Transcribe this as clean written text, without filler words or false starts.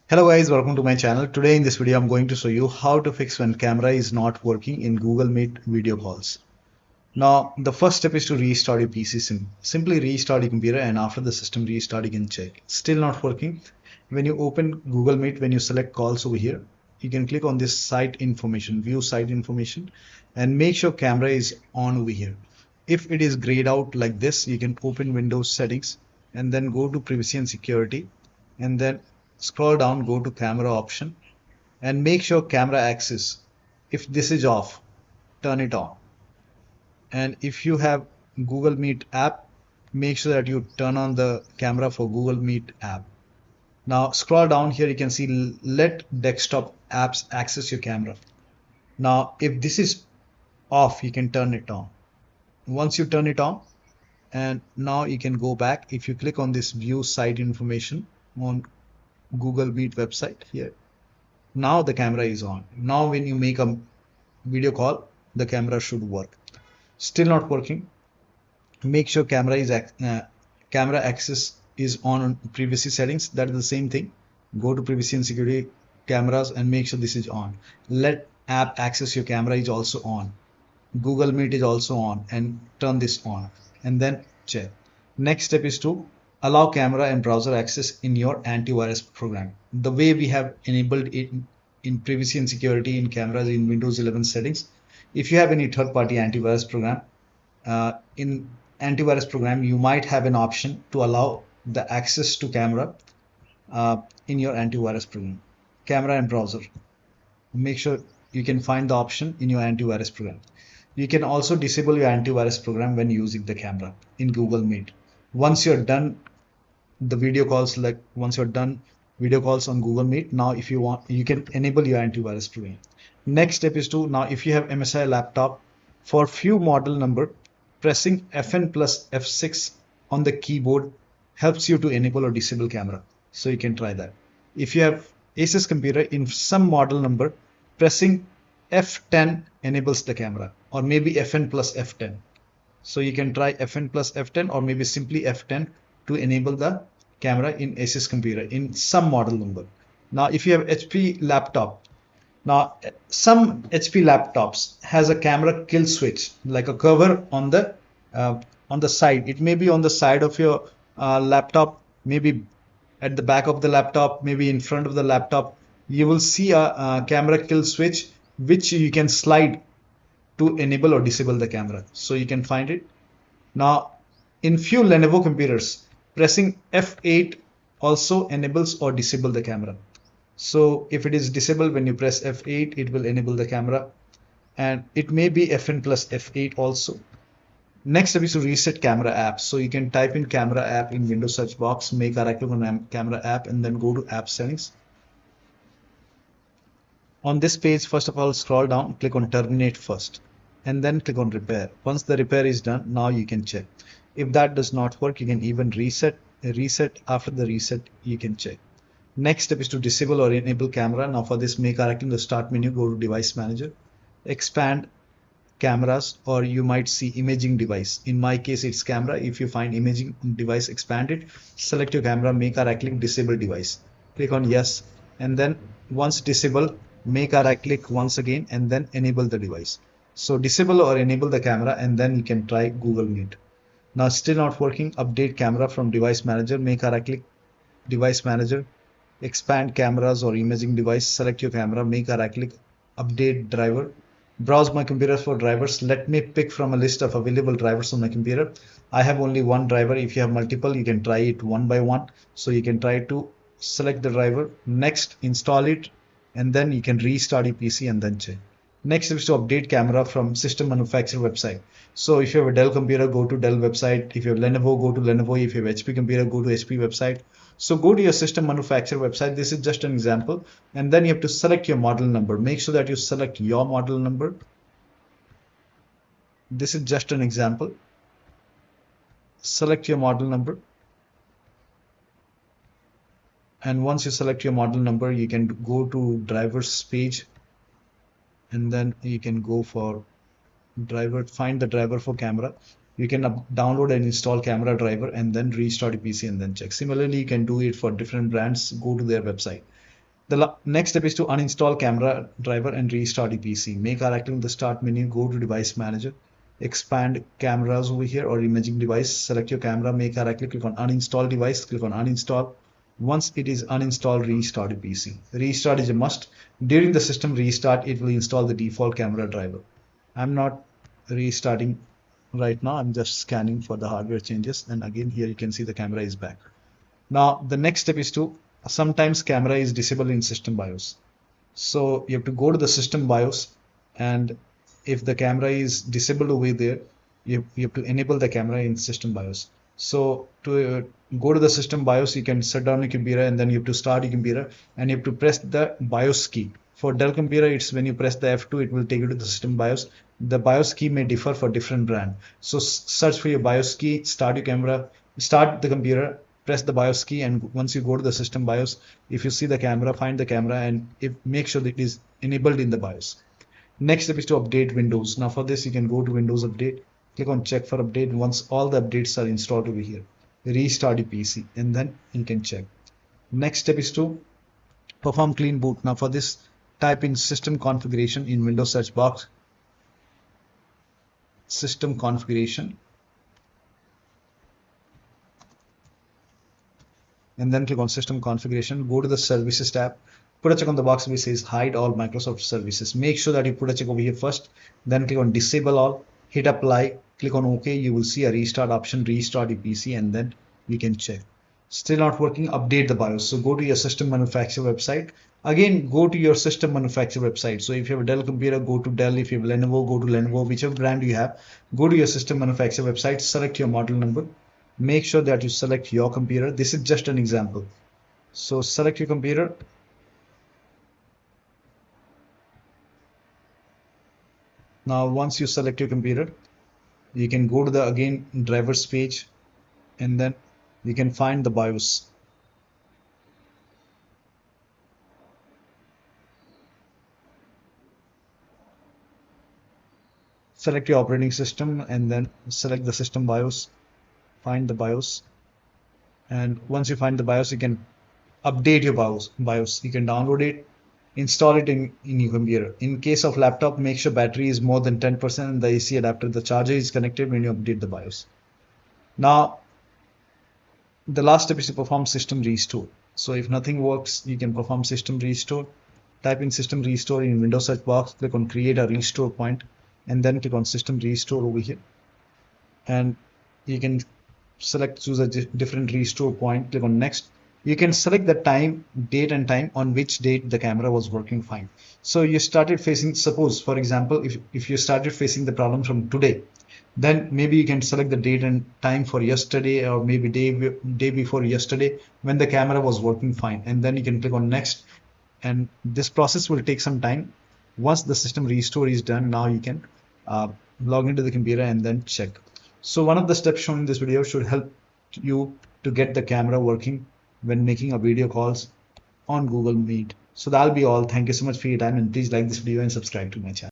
Hello guys, welcome to my channel. Today in this video I'm going to show you how to fix when camera is not working in Google Meet video calls. Now the first step is to restart your PC. Simply restart your computer, and after the system restart you can check. Still not working. When you open Google Meet, when you select calls over here, you can click on this site information, view site information, and make sure camera is on over here. If it is grayed out like this, you can open Windows settings and then go to privacy and security, and then scroll down, go to camera option, and make sure camera access, if this is off, turn it on. And if you have Google Meet app, make sure that you turn on the camera for Google Meet app. Now scroll down here, you can see let desktop apps access your camera. Now if this is off, you can turn it on. Once you turn it on, and now you can go back. If you click on this view site information on Google Meet website here, now the camera is on. Now when you make a video call, the camera should work. Still not working, make sure camera access is on privacy settings. That is the same thing. Go to privacy and security, cameras, and make sure this is on. Let app access your camera is also on. Google Meet is also on, and turn this on and then check. Next step is to allow camera and browser access in your antivirus program. The way we have enabled it in privacy and security in cameras in Windows 11 settings. If you have any third-party antivirus program, in antivirus program you might have an option to allow the access to camera in your antivirus program, camera and browser. Make sure you can find the option in your antivirus program. You can also disable your antivirus program when using the camera in Google Meet. Once you're done the video calls, once you're done video calls on Google Meet, now if you want, you can enable your antivirus program. Next step is to, now if you have MSI laptop, for few model number, pressing FN plus F6 on the keyboard helps you to enable or disable camera. So you can try that. If you have Asus computer, in some model number, pressing F10 enables the camera, or maybe FN plus F10. So you can try FN plus F10, or maybe simply F10 to enable the camera in Asus computer in some model number. Now if you have HP laptop, now some HP laptops has a camera kill switch, like a cover on the side. It may be on the side of your laptop, maybe at the back of the laptop, maybe in front of the laptop. You will see a camera kill switch which you can slide to enable or disable the camera. So you can find it. Now in few Lenovo computers, pressing F8 also enables or disable the camera. So if it is disabled, when you press F8, it will enable the camera, and it may be FN plus F8 also. Next step is to reset camera app. So you can type in camera app in Windows search box, make a right click on camera app, and then go to app settings. On this page, first of all, scroll down, click on terminate first, and then click on repair. Once the repair is done, now you can check. If that does not work, you can even reset. After the reset, you can check. Next step is to disable or enable camera. Now for this, make a right click in the start menu, go to device manager, expand cameras, or you might see imaging device. In my case, it's camera. If you find imaging device, expand it, select your camera, make a right click, disable device, click on yes, and then once disable, make a right click once again, and then enable the device. So disable or enable the camera, and then you can try Google Meet. Now still not working, update camera from device manager, make a right click, device manager, expand cameras or imaging device, select your camera, make a right click, update driver, browse my computer for drivers. Let me pick from a list of available drivers on my computer. I have only one driver. If you have multiple, you can try it one by one. So you can try to select the driver, next install it, and then you can restart your PC and then check. Next is to update camera from system manufacturer website. So if you have a Dell computer, go to Dell website. If you have Lenovo, go to Lenovo. If you have HP computer, go to HP website. So go to your system manufacturer website. This is just an example. And then you have to select your model number. Make sure that you select your model number. This is just an example. Select your model number. And once you select your model number, you can go to drivers page, and then you can go for driver, find the driver for camera. You can download and install camera driver and then restart your PC and then check. Similarly, you can do it for different brands. Go to their website. The next step is to uninstall camera driver and restart the PC. Make a right click on the start menu, go to device manager, expand cameras over here or imaging device, select your camera, make a right click on uninstall device, click on uninstall. Once it is uninstalled, restart the PC. Restart is a must. During the system restart, it will install the default camera driver. I'm not restarting right now. I'm just scanning for the hardware changes. And again, here you can see the camera is back. Now, the next step is to, sometimes camera is disabled in system BIOS. So you have to go to the system BIOS, and if the camera is disabled over there, you have to enable the camera in system BIOS. So to go to the system BIOS, you can shut down your computer and then you have to start your computer and you have to press the BIOS key. For Dell computer, it's when you press the F2, it will take you to the system BIOS. The BIOS key may differ for different brand. So search for your BIOS key, start your camera, start the computer, press the BIOS key, and once you go to the system BIOS, if you see the camera, find the camera and make sure that it is enabled in the BIOS. Next step is to update Windows. Now for this, you can go to Windows Update, click on check for update. Once all the updates are installed over here, restart your PC and then you can check. Next step is to perform clean boot. Now for this, type in system configuration in Windows search box, system configuration, and then click on system configuration. Go to the services tab, put a check on the box which says hide all Microsoft services. Make sure that you put a check over here first, then click on disable all, hit apply, click on OK. You will see a restart option, restart your PC, and then you can check. Still not working, update the BIOS. So go to your system manufacturer website. Again, go to your system manufacturer website. So if you have a Dell computer, go to Dell. If you have Lenovo, go to Lenovo. Whichever brand you have, go to your system manufacturer website, select your model number. Make sure that you select your computer. This is just an example. So select your computer. Now, once you select your computer, you can go to the again drivers page, and then you can find the BIOS. Select your operating system and then select the system BIOS. Find the BIOS, and once you find the BIOS, you can update your BIOS. You can download it, install it in your computer. In case of laptop, make sure battery is more than 10% and the AC adapter, the charger is connected when you update the BIOS. Now, the last step is to perform system restore. So if nothing works, you can perform system restore. Type in system restore in Windows search box, click on create a restore point, and then click on system restore over here. And you can choose a different restore point, click on next. You can select the time, date and time on which date the camera was working fine. So you started facing, suppose for example, if you started facing the problem from today, then maybe you can select the date and time for yesterday, or maybe day before yesterday when the camera was working fine, and then you can click on next, and this process will take some time. Once the system restore is done, now you can log into the computer and then check. So one of the steps shown in this video should help you to get the camera working when making a video calls on Google Meet. So that'll be all. Thank you so much for your time, and please like this video and subscribe to my channel.